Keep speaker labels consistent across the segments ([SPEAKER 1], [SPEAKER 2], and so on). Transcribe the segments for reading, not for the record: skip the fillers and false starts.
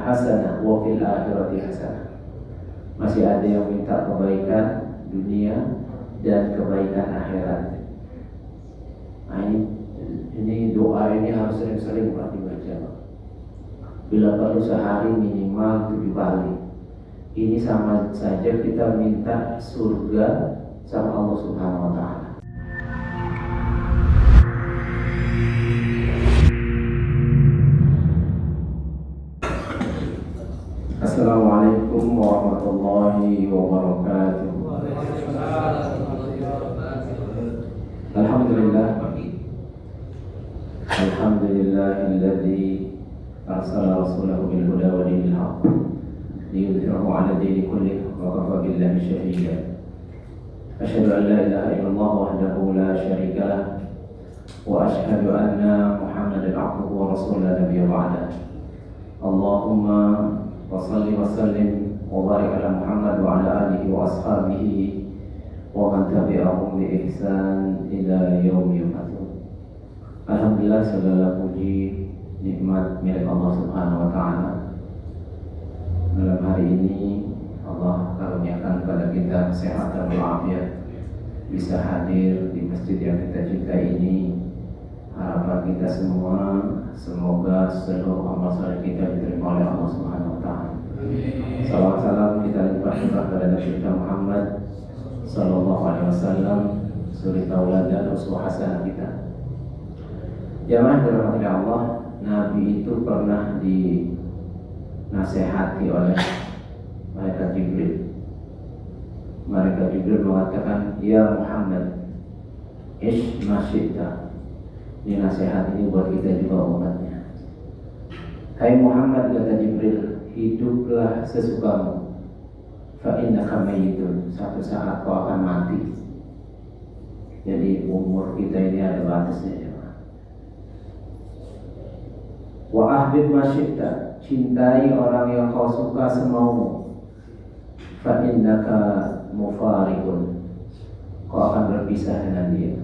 [SPEAKER 1] hasanah wa fil akhirati hasanah. Masih ada yang minta kebaikan dunia dan kebaikan akhirat. Nah, ini doa ini harus sering-sering Pak dibaca. Bila perlu sehari minimal 7 kali. Ini sama saja kita minta surga sama Allah Subhanahu wa taala. Assalamualaikum warahmatullahi wabarakatuh. Alhamdulillah. Alhamdulillahilladzi arsala rasulahu bil huda wa dinil haqq liyudhhirahu 'ala dini kullih wa kafa billahi shahida. Asyhadu an la ilaha illallah wahdahu la syarika lah wa asyhadu anna Muhammadan 'abduhu wa rasuluhu la nabiyya ba'dah. Allahumma wa salli wa sallim wa barik ala Muhammad wa ala alihi wa ashabihi wa man tabi'ahum bi ihsan ila yaumil qiyamah. Alhamdulillah, segala puji nikmat milik Allah Subhanahu wa taala. Malam hari ini Allah karuniakan kepada kita kesehatan walafiat, bisa hadir di masjid yang kita cintai ini. Harapan kita semua semoga seluruh amal saleh kita diterima oleh Allah Subhanahu wa taala. Salam salam kita limpahkan kepada Nabi kita Muhammad sallallahu alaihi wasallam, suri tauladan uswah hasanah kita. Jamaah dirahmati Allah, Nabi itu pernah dinasehati oleh malaikat Jibril. Malaikat Jibril mengatakan, "Ya Muhammad, ish ma syi'ta." Ini nasihat ini buat kita juga umatnya. Hai Muhammad, kata Jibril, hiduplah sesukamu. Fa innaka mayyitun, satu saat kau akan mati. Jadi umur kita ini ada batasnya. Wa ahbib ma syi'ta, cintai orang yang kau suka semaumu. Fa innaka mufariqun, kau akan berpisah dengan dia.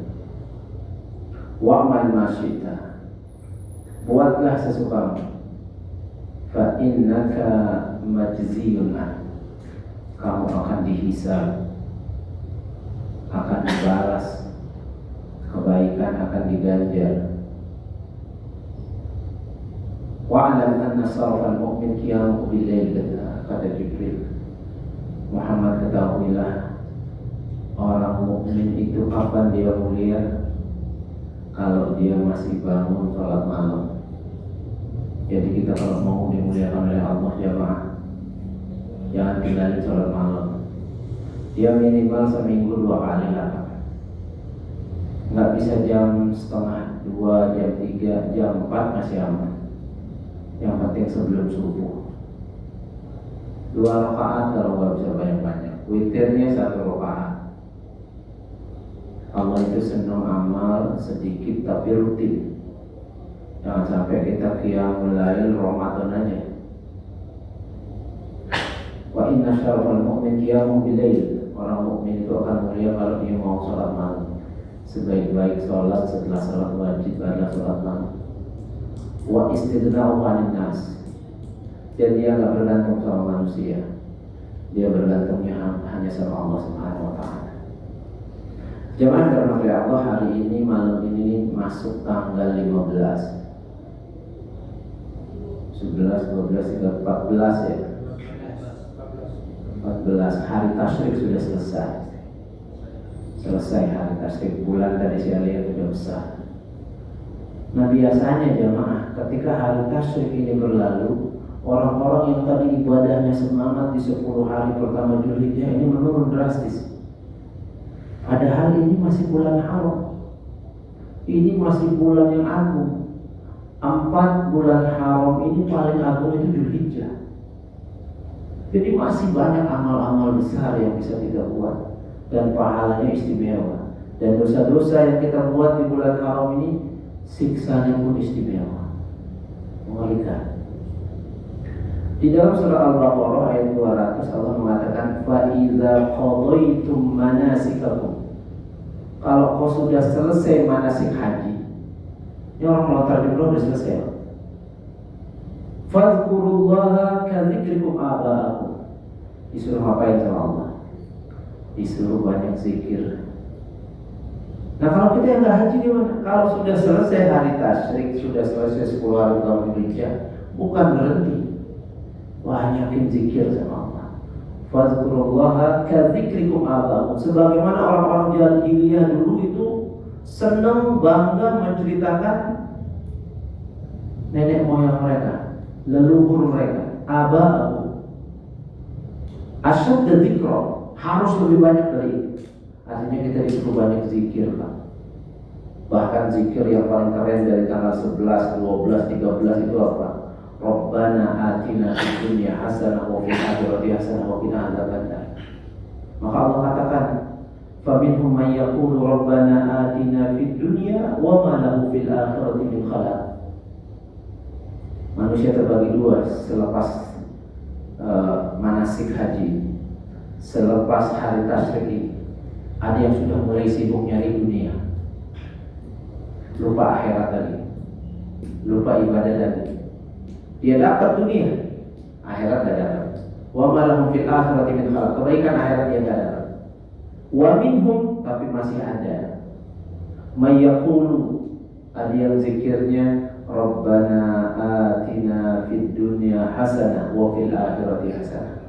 [SPEAKER 1] Wa'mal ma syi'ta, buatlah sesukamu. Fa innaka majziyun, kamu akan dihisab, akan dibalas, kebaikan akan diganjar. Wa'alam anna sarfal mu'min qiyamuhu bil-lail, kata Jibril. Muhammad, ketahuilah, orang mukmin itu kapan dia mulia? Kalau dia masih bangun sholat malam. Jadi kita kalau mau dimuliakan oleh Allah, jamaah, jangan tinggalin sholat malam. Dia minimal seminggu 2 kali lah. Nggak bisa jam setengah 2, jam 3, jam 4 masih aman. Yang penting sebelum subuh 2 rakaat, kalau nggak bisa banyak-banyak. Witirnya 1 rakaat. Allah itu senang amal sedikit tapi rutin. Jangan sampai kita qiyamul lail Ramadan aja. Wa inna syarafal mu'min qiyamuhu bil-lail, orang mukmin itu akan mulia kalau dia mau sholat malam. Sebaik-baik sholat setelah sholat wajib adalah sholat malam. Wa istidna'u 'anil nas, dan dia nggak bergantung sama manusia, dia bergantungnya hanya sama Allah Subhanahu wa taala. Jemaah dirahmati Allah, hari ini malam ini masuk tanggal 15, 11, 12, 13, 14 ya. 14 hari tasyrik sudah selesai. Selesai hari tasyrik, bulan tadi saya lihat sudah besar. Nah biasanya jemaah, ketika hari tasyrik ini berlalu, orang-orang yang tadi ibadahnya semangat di 10 hari pertama Dzulhijjah ini menurun drastis. Padahal ini masih bulan haram, ini masih bulan yang agung. 4 bulan haram ini paling agung itu Dzulhijjah. Jadi masih banyak amal-amal besar yang bisa kita buat dan pahalanya istimewa. Dan dosa-dosa yang kita buat di bulan haram ini, siksanya pun istimewa, mengerikan. Di dalam surah Al-Baqarah ayat 200 Allah mengatakan, fa idza qadaitum manasikakum, kalau kau sudah selesai manasik haji. Ini orang melontar jumroh sudah selesai. Fadhkurullaha kadzikrikum aba'akum. Disuruh ngapain sama Allah? Disuruh banyak zikir. Nah kalau kita yang nggak haji gimana? Kalau sudah selesai hari tasyrik, sudah selesai 10 hari tahun Indonesia, bukan berhenti, banyakin zikir sama Allah. Fadhkurullaha kadzikrikum aba'akum. Sebagaimana orang-orang jahiliyah dulu itu senang bangga menceritakan nenek moyang mereka, leluhur mereka, aba'akum. Asyad dzikra, harus lebih banyak dari itu. Artinya kita disuruh banyak zikir Pak. Bahkan zikir yang paling keren dari tanggal 11, 12, 13 itu apa? Rabbana atina fid dunya hasanah wa fil akhirati hasanah wa qina adzabannar. Maka Allah katakan, faminhum man yaqulu rabbana atina fid dunya wa ma lahu fil akhirati min khalaq. Manusia terbagi dua selepas manasik haji, selepas hari tasyrik ini. Ada yang sudah mulai sibuk nyari dunia, lupa akhirat tadi, lupa ibadah tadi. Dia dapat dunia, akhirat tidak dapat. Wa ma lahum fil akhirati min khalaq. Kebaikan akhirat dia tidak dapat. Wa minhum, tapi masih ada, may yaqulu, ada yang zikirnya Rabbana atina fid dunya hasanah wa fil akhirati hasanah.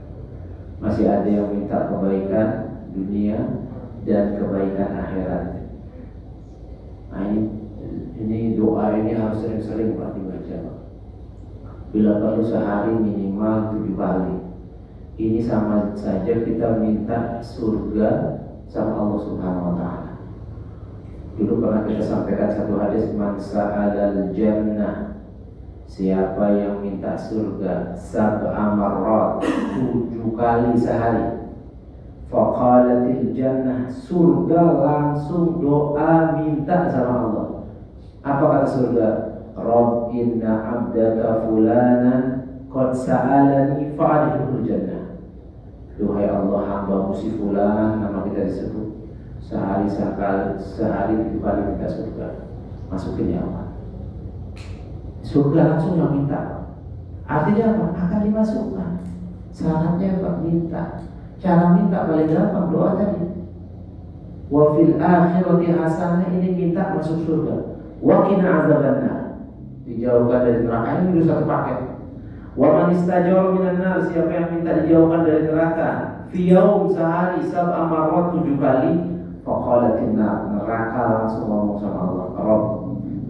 [SPEAKER 1] Masih ada yang minta kebaikan dunia dan kebaikan akhirat. Nah, ini doa ini harus sering-sering Pak dibaca. Bila perlu sehari minimal 7 kali. Ini sama saja kita minta surga sama Allah Subhanahu wa taala. Dulu pernah kita sampaikan satu hadis, man sa'alal jannah, siapa yang minta surga sab'a marrat, 7 kali sehari, faqalatil jannah, surga langsung doa minta sama Allah. Apa kata surga? Rabb inna abdaka fulanan qad sa'alani fa'adhilul jannah. Duhai Allah, hamba si fulan, nama kita disebut, sehari 7 kali minta surga, masukin ya Allah. Surga langsung yang minta. Artinya apa? Akan dimasukkan. Syaratnya apa? Minta. Cara minta paling gampang doa tadi. Wa fil akhirati hasanah, ini minta masuk surga. Wa qina adzabannar, dijauhkan dari neraka. Ini satu paket. Wa man istajara minan nar, siapa yang minta dijauhkan dari neraka, fi yaum, sehari, sab'a marrat, 7 kali, faqalatin nar, neraka langsung ngomong sama Allah, Rabb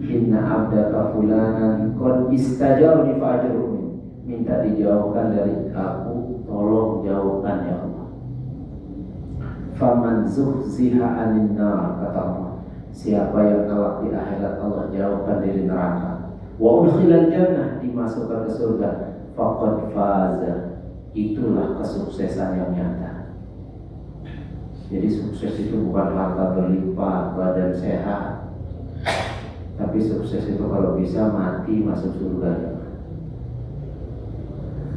[SPEAKER 1] inna abdaka fulanan qad istajarni fa'ajurni, minta dijauhkan dari aku, tolong jauhkan ya Allah. Faman zuhziha 'anil nar, kata Allah, siapa yang kelak di akhirat Allah jauhkan dari neraka, wa udkhilal jannah, dimasukkan ke surga, faqad faza, itulah kesuksesan yang nyata. Jadi sukses itu bukan harta berlimpah, badan sehat, tapi sukses itu kalau bisa mati masuk surga.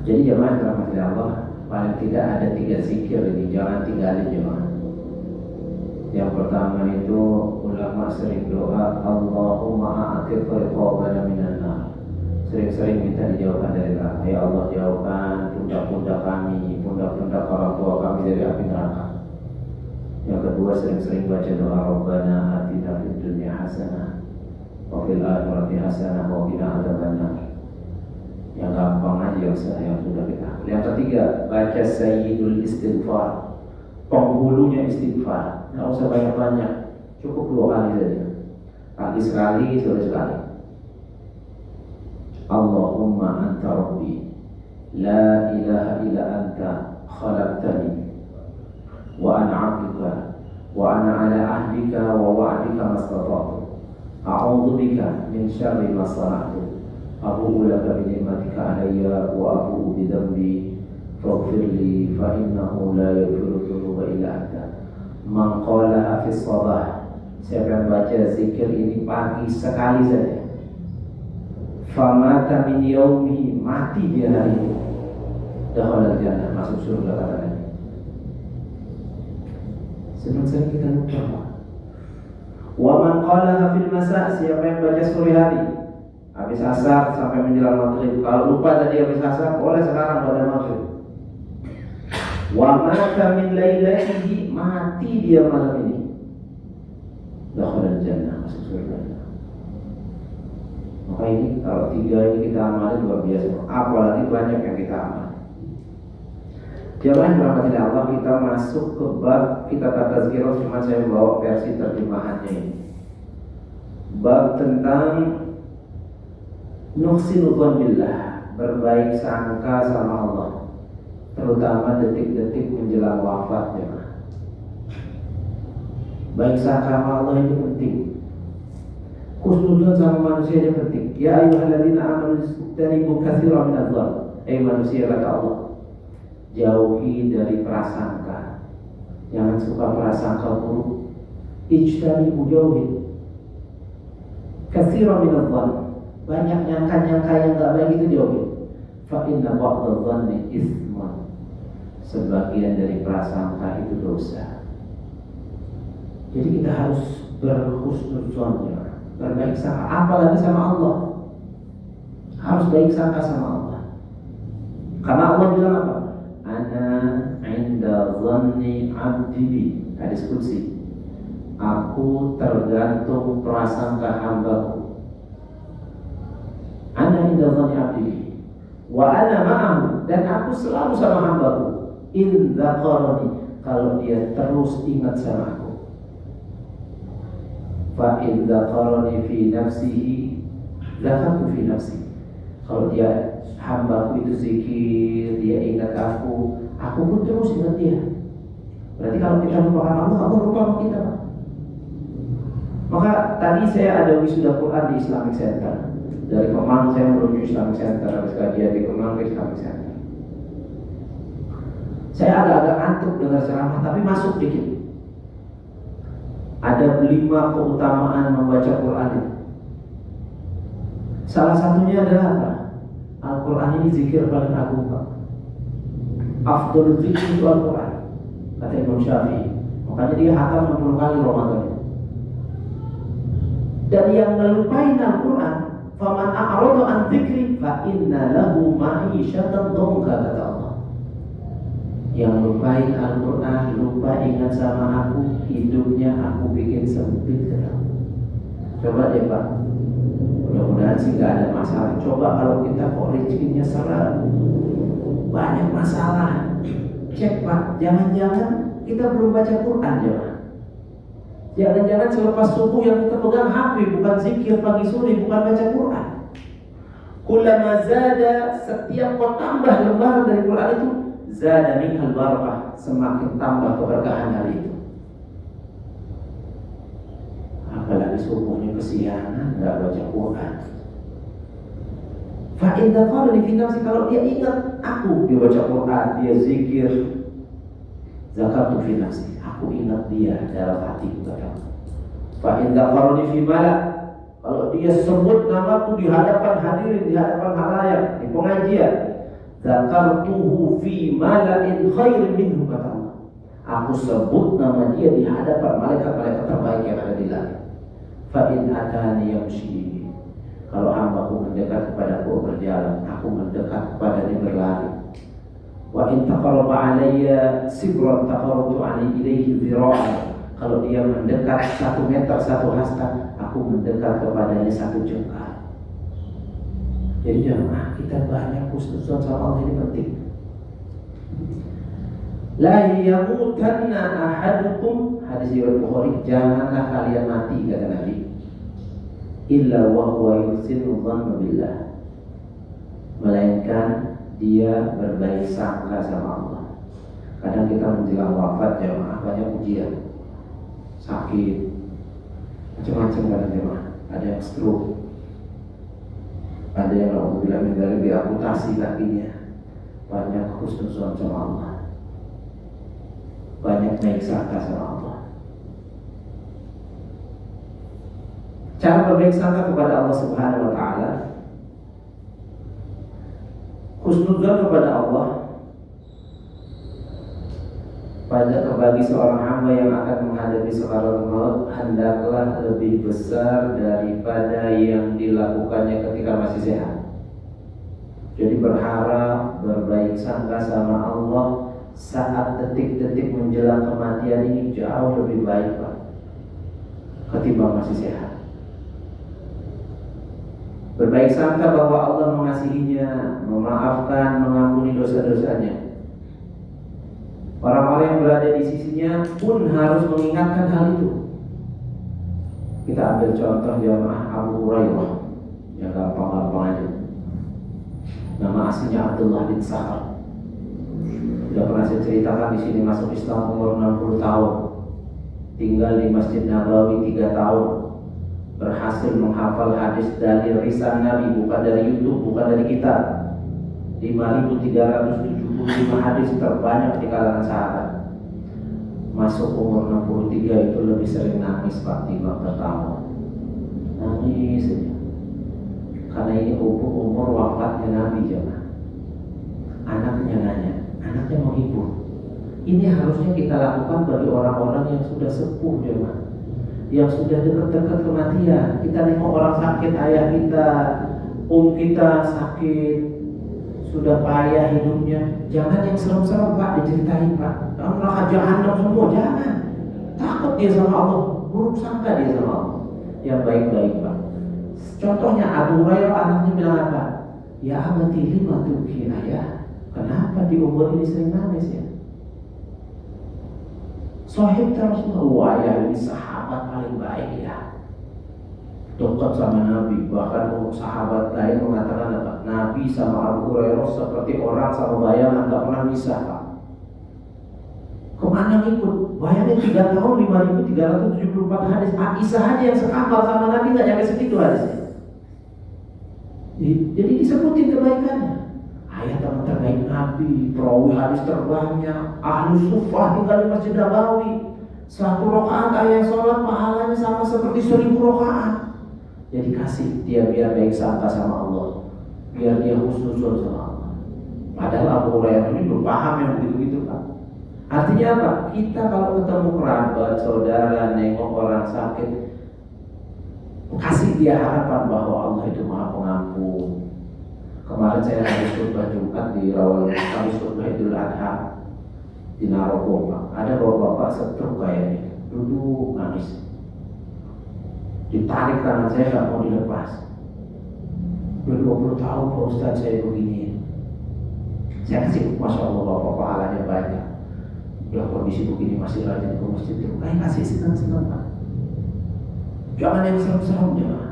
[SPEAKER 1] Jadi jemaah rahmati Allah, paling tidak ada 3 zikir ini, jangan tinggalin jemaah. Yang pertama itu ulama sering doa, Allahumma a'tiq riqabana minan nar. Sering-sering minta dijauhkan dari neraka. Ya Allah, jauhkan pundak-pundak kami, pundak-pundak orang tua kami dari api neraka. Yang kedua, sering-sering baca doa Rabbana atina fid dunya hasanah wa fil akhirati hasanah wa qina adzabannar. Yang gampang aja yang sudah kita. Yang ketiga, baca sayyidul istighfar, penghulunya istighfar. Nggak usah banyak-banyak, cukup 2 kali saja. Pagi sekali, sore sekali. Allahumma anta rabbi, la ilaha illa anta khalaqtani, wa ana 'abduka, wa ana 'ala ahdika wa wa'dika mastata'tu, a'udzu bika min syarri ma sana'tu, abu'u laka bi ni'matika 'alayya wa abu'u bi dhanbi faghfir li fa innahu la yaghfiru dzunuba illa anta. Man qalaha fi shabah, siapa yang baca zikir ini pagi sekali saja, famata min yaumihi, mati dia hari itu, dakhala jannah, masuk surga katanya. Sering-sering kita lupa. Wa man qalaha fil masa, siapa yang baca sore hari, Habis asar sampai menjelang maghrib. Kalau lupa tadi habis asar, boleh sekarang pada maghrib. Wa mata min lailatihi, mati dia malam ini. Dakhala jannah, masuk surga. Maka ini kalau 3 ini kita amali luar biasa. Apalagi banyak yang kita amali. Jamaah yang dirahmati Allah, kita masuk ke bab kitab At-Tazkirah, cuma saya bawa versi terjemahannya ini. Bab tentang nuhsinu dzanbillah, berbaik sangka sama Allah, terutama detik-detik menjelang wafat. Baik sangka sama Allah ini penting. Husnudzon sama manusia ini penting. Ya ayyuhalladzina amanu istanibu katsiran minadh-dzann. Manusia, kata Allah, jauhi dari prasangka. Jangan suka prasangka buruk. Ijtanibu, jauhi. Katsiran minadh-dzann. Banyak nyangka-nyangka yang enggak baik itu jauhi. Fa inna ba'dadh-dzanni itsmun. Sebagian dari prasangka itu dosa. Jadi kita harus berhusnudzon, berbaik sangka, apalagi sama Allah. Harus baik sangka sama Allah. Karena Allah bilang apa? Ana 'inda dhanni 'abdi bi. Hadis qudsi. Aku tergantung prasangka hambaku. Ana 'inda dhanni 'abdi bi. Wa ana ma'ahu, dan aku selalu sama hambaku. In dzakarani, kalau dia terus ingat sama aku. Fa in dzakarani fi nafsihi, dzakartu fi nafsi. Kalau dia hambaku itu zikir, dia ingat aku pun terus ingat dia. Berarti kalau kita lupakan Allah, Allah lupa sama kita. Maka tadi saya ada wisuda Quran di Islamic Center. Dari Kemang saya menuju Islamic Center, habis kajian di Kemang ke Islamic Center. Saya agak-agak antuk dengar ceramah, tapi masuk dikit. Ada 5 keutamaan membaca Quran itu. Salah satunya adalah apa? Al-Quran ini zikir paling agung, Pak. Afdhalul zikr itu Al-Quran, kata Imam Syafi'i. Makanya dia hatam 60 kali Ramadan. Dan yang melupain Al-Quran, faman a'rada an dzikri fa inna lahu ma'isyatan dhanka, kata Allah. Yang lupain Al-Quran, lupa ingat sama aku, hidupnya aku bikin sempit, kata Allah. Coba deh, Pak. Mudah-mudahan sih gak ada masalah. Coba kalau kita kok rezekinya seret, banyak masalah. Cek, Pak, jangan-jangan kita belum baca Quran, jangan-jangan selepas subuh yang kita pegang HP, bukan zikir pagi sore, bukan baca Quran. Kullama zada, setiap kau tambah lembaran dari Quran itu, zada minhal barakah, semakin tambah keberkahan hari itu. Apalagi subuhnya kesiangan, nggak baca Quran. Fa in dzakarani fi nafsi, kalau dia ingat aku, dia baca Quran, dia zikir, zakartu fi nafsi, aku ingat dia dalam hatiku. Fa in dzakarani fi mala, kalau dia sebut namaku di hadapan hadirin, di hadapan khalayak, di pengajian, zakartuhu fi mala'in khairin minhu, kata Allah. Aku sebut nama dia di hadapan malaikat-malaikat terbaik yang ada di langit. Fa in atani yamshi, kalau hambaku mendekat kepadaku berjalan, aku mendekat kepadanya berlari. Wa in taqarraba alayya sibran taqarrabtu ilayhi dhira'an, kalau dia mendekat 1 meter 1 hasta, aku mendekat kepadanya 1 jengkal. Jadi jemaah, kita banyak husnuzon sama Allah ini penting. La yamutanna ahadukum, hadis riwayat Bukhari, janganlah kalian mati, kata Nabi, illa wa huwa yusinu dhanna billah, melainkan dia berbaik sangka sama Allah. Kadang kita menjelang wafat jemaah banyak ujian, sakit, macam-macam kadang jemaah. Ada yang stroke, ada yang alhamdulillah meninggal diamputasi kakinya. Banyak husnuzon sama Allah, banyak baik sangka sama Allah. Cara berbaik sangka kepada Allah Subhanahu wa taala, husnuzon kepada Allah, bagi seorang hamba yang akan menghadapi sakaratul maut hendaklah lebih besar daripada yang dilakukannya ketika masih sehat. Jadi berharap, berbaik sangka sama Allah saat detik-detik menjelang kematian ini jauh lebih baik Pak ketimbang masih sehat. Berbaik sangka bahwa Allah mengasihinya, memaafkan, mengampuni dosa-dosanya. Orang-orang yang berada di sisinya pun harus mengingatkan hal itu. Kita ambil contoh jamaah Abu Hurairah yang gampang-gampang aja. Nama aslinya Abdullah bin Sahar. Sudah pernah saya ceritakan di sini, masuk Islam umur 60 tahun, tinggal di Masjid Nabawi 3 tahun, berhasil menghafal hadis dalil lisan Nabi, bukan dari YouTube, bukan dari kitab. 5.375 hadis terbanyak di kalangan sahabat. Masuk umur 63 itu lebih sering nangis Pak timbang tertawa. Nangis saja. Karena ini umur wafatnya Nabi jemaah. Anaknya nanya, anaknya mau hibur. Ini harusnya kita lakukan bagi orang-orang yang sudah sepuh jemaah, yang sudah dekat-dekat kematian. Kita nengok orang sakit, ayah kita, kita sakit, sudah payah hidupnya. Jangan yang serem-serem Pak diceritain Pak. Neraka jahanam semua, jangan. Takut dia sama Allah, buruk sangka dia sama Allah. Yang baik-baik Pak. Contohnya Abu Hurairah, anaknya bilang apa? Ya amati lima tuki ayah. Kenapa di umur ini sering nangis ya? Sahib terus, wah ya ini sahabat paling baik ya, dekat sama Nabi. Bahkan sahabat lain mengatakan apa? Nabi sama Abu Hurairah seperti orang sama bayangan, gak pernah misah Pak. Kemana ngikut? Bayangin 3 tahun 5.374 hadis. Aisyah aja yang sekamar sama Nabi gak nyampe segitu hadisnya. Jadi disebutin kebaikannya. Ayat teman terbaik Nabi, perawi hadis terbanyak, ahlu sufah tinggal di Masjid Nabawi. 1 rakaat ayat sholat pahalanya sama seperti 1000 rakaat. Jadi kasih dia biar baik sangka sama Allah, biar dia husnuzon sama Allah. Padahal Abu Hurairah ini belum paham yang begitu-begitu Pak. Artinya apa? Kita kalau ketemu kerabat, saudara, nengok orang sakit, kasih dia harapan bahwa Allah itu Maha Pengampun. Kemarin saya habis khutbah Jumat di Rawal, habis khutbah Idul Adha di Narogong Pak. Ada bapak-bapak stroke kayaknya, duduk nangis. Ditarik tangan saya gak mau dilepas. Udah 20 tahun Pak Ustadz saya begini. Saya kasih, Masya Allah bapak pahalanya banyak. Udah kondisi begini masih rajin ke masjid itu. Kayak kasih senang-senang Pak. Jangan yang serem-serem jangan.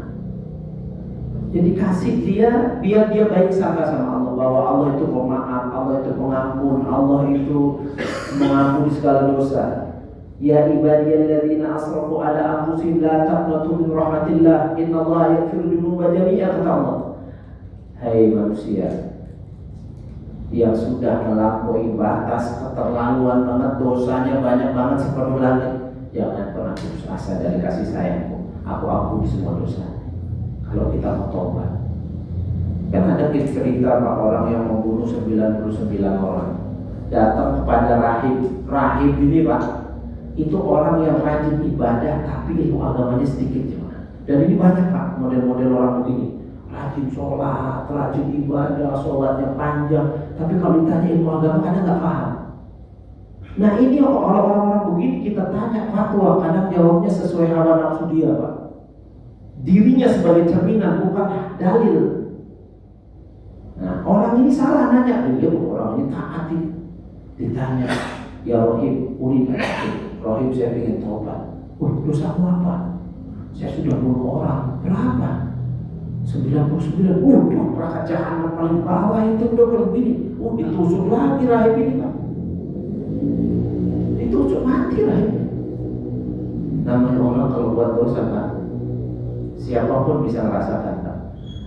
[SPEAKER 1] Jadi kasih dia biar dia baik sangka sama Allah, bahwa Allah itu pemaaf, Allah itu pengampun, Allah itu mengampuni segala dosa. Ya ibadiyalladzina asrafu ala anfusihim la taqnatu min rahmatillah, innallaha yaghfiru dzunuba jami'a, kata Allah. Hai manusia yang sudah melampaui batas, keterlaluan banget, dosanya banyak banget seperti langit, jangan pernah putus asa dari kasih sayangku. Aku ampuni semua dosa. Kalau kita mau tobat. Kan ada cerita Pak, orang yang membunuh 99 orang datang kepada rahib. Rahib ini Pak, itu orang yang rajin ibadah tapi ilmu agamanya sedikit cuma. Dan ini banyak Pak model-model orang begini, rajin sholat, rajin ibadah, sholatnya panjang, tapi kalau ditanya ilmu agama kadang nggak paham. Nah ini orang-orang begini kita tanya fatwa, kadang jawabnya sesuai hawa nafsu dia Pak. Dirinya sebagai cerminan, bukan dalil. Nah orang ini salah nanya, dia orang ini taati. Ditanya, ya Rohib, urin Rohib saya ingin tobat. Dosamu apa? Saya sudah bunuh orang. Berapa? 99. Neraka jahanam paling bawah itu udah begini. Ditusuk lagi rahib ini Pak. Ditusuk mati rahib. Namanya orang kalau buat dosa Pak, siapapun bisa merasakan Pak.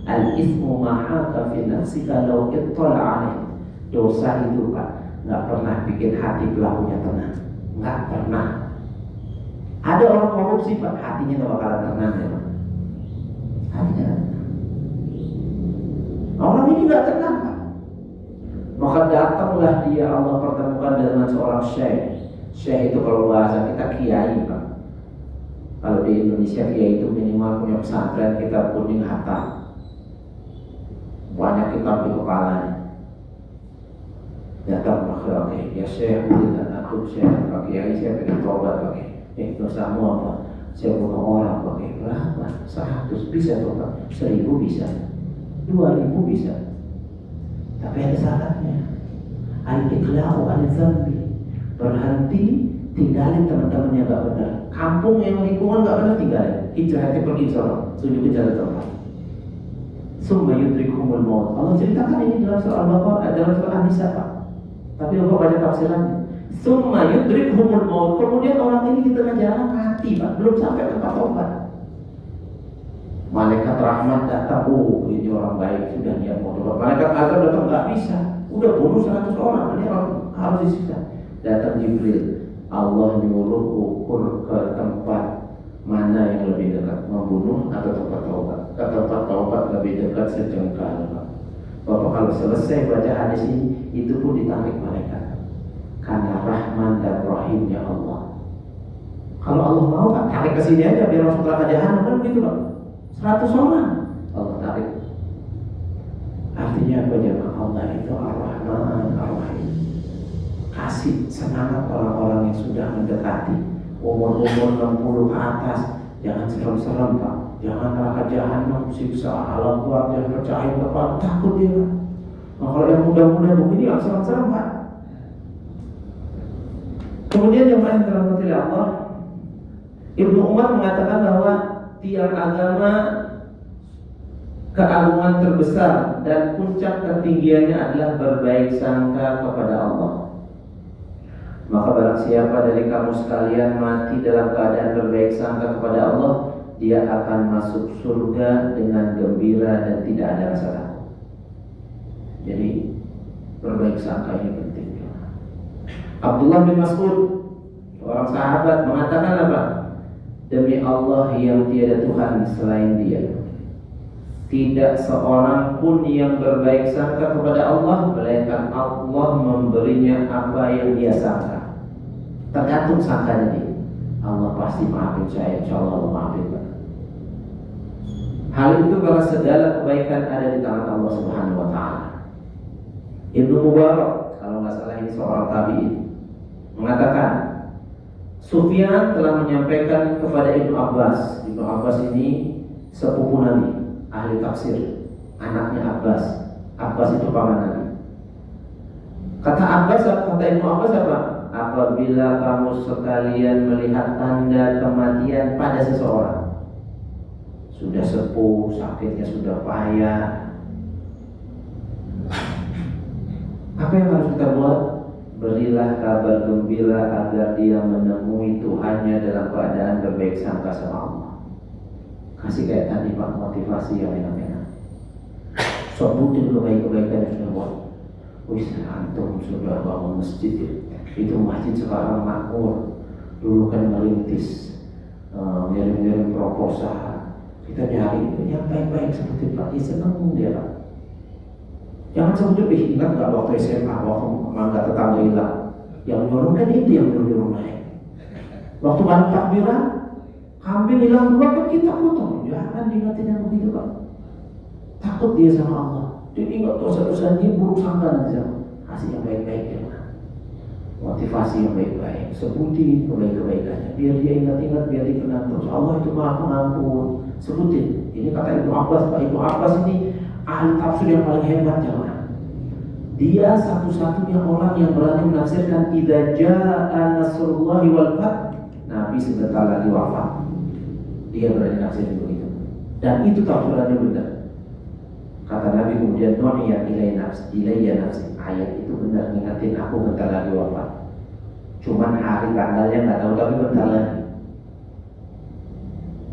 [SPEAKER 1] Al-ismu mahaka fi nafsika law ittala alaih. Dosa itu Pak nggak pernah bikin hati pelakunya tenang, nggak pernah. Ada orang korupsi Pak, hatinya nggak bakalan tenang ya Pak. Hatinya nggak tenang. Orang ini nggak tenang Pak. Maka datanglah dia, Allah pertemukan dengan seorang syekh. Syekh itu kalau bahasa kita kiai, Pak. Kalau di Indonesia kiai itu minimal punya pesantren, kita kuning hatam, banyak kitab di kepalanya. Datang pakai, ya Syekh, dan aku Syekh, Pak Kiai, saya pengen tobat pakai. Dosamu apa? Saya bunuh orang pakai. Berapa? 100 bisa tobat, 1000 bisa, 2000 bisa. Tapi ada syaratnya. Al-iqla'u al-zambi, berhenti, tinggalin teman-teman yang gak benar. Kampung yang lingkungan gak benar tinggalin. Hijrah pergi sana, tuju ke jalan tempat. Summa yudrikumul maut. Allah ceritakan ini dalam surah Al-Baqarah, dalam surah An-Nisa, Pak. Tapi Allah baca tafsirannya. Summa yudrikumul maut. Kemudian orang ini di tengah jalan mati, Pak. Belum sampai tempat tobat. Malaikat rahmat datang, oh ini orang baik sudah niat mau tobat. Malaikat azab datang, nggak bisa. Udah bunuh 100 orang, ini orang harus disiksa. Datang Jibril, Allah nyuruh ukur ke tempat mana yang lebih dekat, membunuh atau tempat taubat. Ke tempat taubat lebih dekat sejengkal. Bapak kalau selesai baca hadis ini, itu pun ditarik malaikat. Karena Rahman dan Rahimnya Allah. Kalau Allah mau kan tarik ke sini aja biar masuk neraka jahanam, kan begitu Pak. 100 orang Allah tarik. Artinya apa jemaah? Allah itu Ar-Rahman Ar-Rahim. Kasih semangat orang-orang yang sudah mendekati umur-umur 60 ke atas. Jangan serem-serem Pak. Jangan neraka jahanam, siksa alam kuat, jangan percaya Bapak, takut dia Pak. Nah, kalau yang muda-muda begini gak serem-serem Pak. Kemudian yang lain dirahmati Allah, Ibnu Umar mengatakan bahwa tiang agama keagungan terbesar dan puncak ketinggiannya adalah berbaik sangka kepada Allah. Maka barang siapa dari kamu sekalian mati dalam keadaan berbaik sangka kepada Allah, dia akan masuk surga dengan gembira dan tidak ada rasa takut. Jadi berbaik sangka ini penting. Abdullah bin Mas'ud, seorang sahabat, mengatakan apa? Demi Allah yang tiada Tuhan selain Dia, tidak seorang pun yang berbaik sangka kepada Allah melainkan Allah memberinya apa yang dia sangka. Tergantung sangkanya dia. Allah pasti maafin saya, insya Allah Allah maafin. Hal itu karena segala kebaikan ada di tangan Allah Subhanahu Wa Taala. Ibnu Mubarak, kalau nggak salah ini seorang tabi'in, mengatakan Sufyan telah menyampaikan kepada Ibnu Abbas. Ibnu Abbas ini sepupu Nabi, ahli tafsir, anaknya Abbas. Abbas itu paman Nabi. Kata Abbas, kata Ibnu Abbas apa? Apabila kamu sekalian melihat tanda kematian pada seseorang, sudah sepuh, sakitnya sudah payah, apa yang harus kita buat? Berilah kabar gembira agar dia menemui Tuhannya dalam keadaan berbaik sangka sama Allah. Kasih kayak tadi Pak, motivasi yang enak-enak. Sebutin kebaikan yang sudah buat. Wih, antum sudah bangun masjid ya. Itu masjid sekarang makmur. Dulu kan merintis, ngirim-ngirim proposal. Kita nyari yang baik-baik seperti Pak. Dia senang dia Pak. Jangan sebut ingat gak waktu SMA, waktu mangga tetangga hilang, yang nyuruh kan itu yang nyuruh naik. Waktu bareng takbiran, kambing hilang 2 kan kita potong. Jangan diingatin yang begitu Pak. Takut dia sama Allah. Dia ingat dosa-dosanya, buruk sangka nanti sama. Kasih yang baik-baik ya Pak. Motivasi yang baik-baik. Sebutin kebaikan-kebaikannya. Biar dia ingat-ingat, biar dia kenal terus. Allah itu Maha Pengampun. Sebutin. Ini kata Ibnu Abbas Pak. Ibnu Abbas ini ahli tafsir yang paling hebat jangan. Dia satu-satunya orang yang berani menafsirkan idza jaa nasrullahi wal fath. Nabi sebentar lagi wafat. Dia berani menafsirkan begitu. Dan itu tafsirannya benar. Kata Nabi kemudian noniya ilayya nafsi. Ayat itu benar, ngingetin aku bentar lagi wafat. Cuman hari tanggalnya nggak tahu, tapi bentar lagi.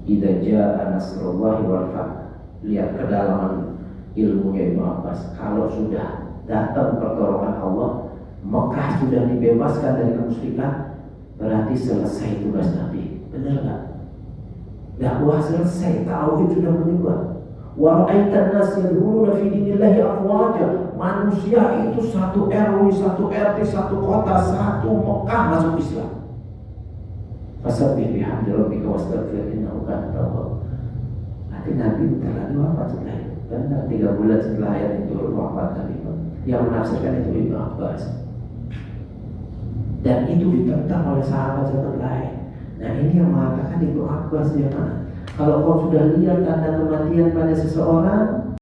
[SPEAKER 1] Idza jaa nasrullahi wal fath. Lihat kedalaman ilmunya Ibnu Abbas. Kalau sudah datang pertolongan Allah, Mekah sudah dibebaskan dari kemusyrikan, berarti selesai tugas Nabi. Benar nggak? Dakwah selesai, tauhid sudah menyebar. Wa ra'aitan nas yadkhuluna fi dinillahi afwaja. Manusia itu satu RW, satu RT, satu kota, satu Mekah masuk Islam. Fasabbih bihamdi rabbika wastaghfir innahu kana tawwab. Nanti Nabi bentar lagi wafat setelah itu. Benar 3 bulan setelah ayat itu wafat Nabi. Yang menafsirkan itu Ibnu Abbas. Dan itu ditentang oleh sahabat-sahabat lain. Nah ini yang mengatakan Ibnu Abbas ya, kalau kau sudah lihat tanda kematian pada seseorang,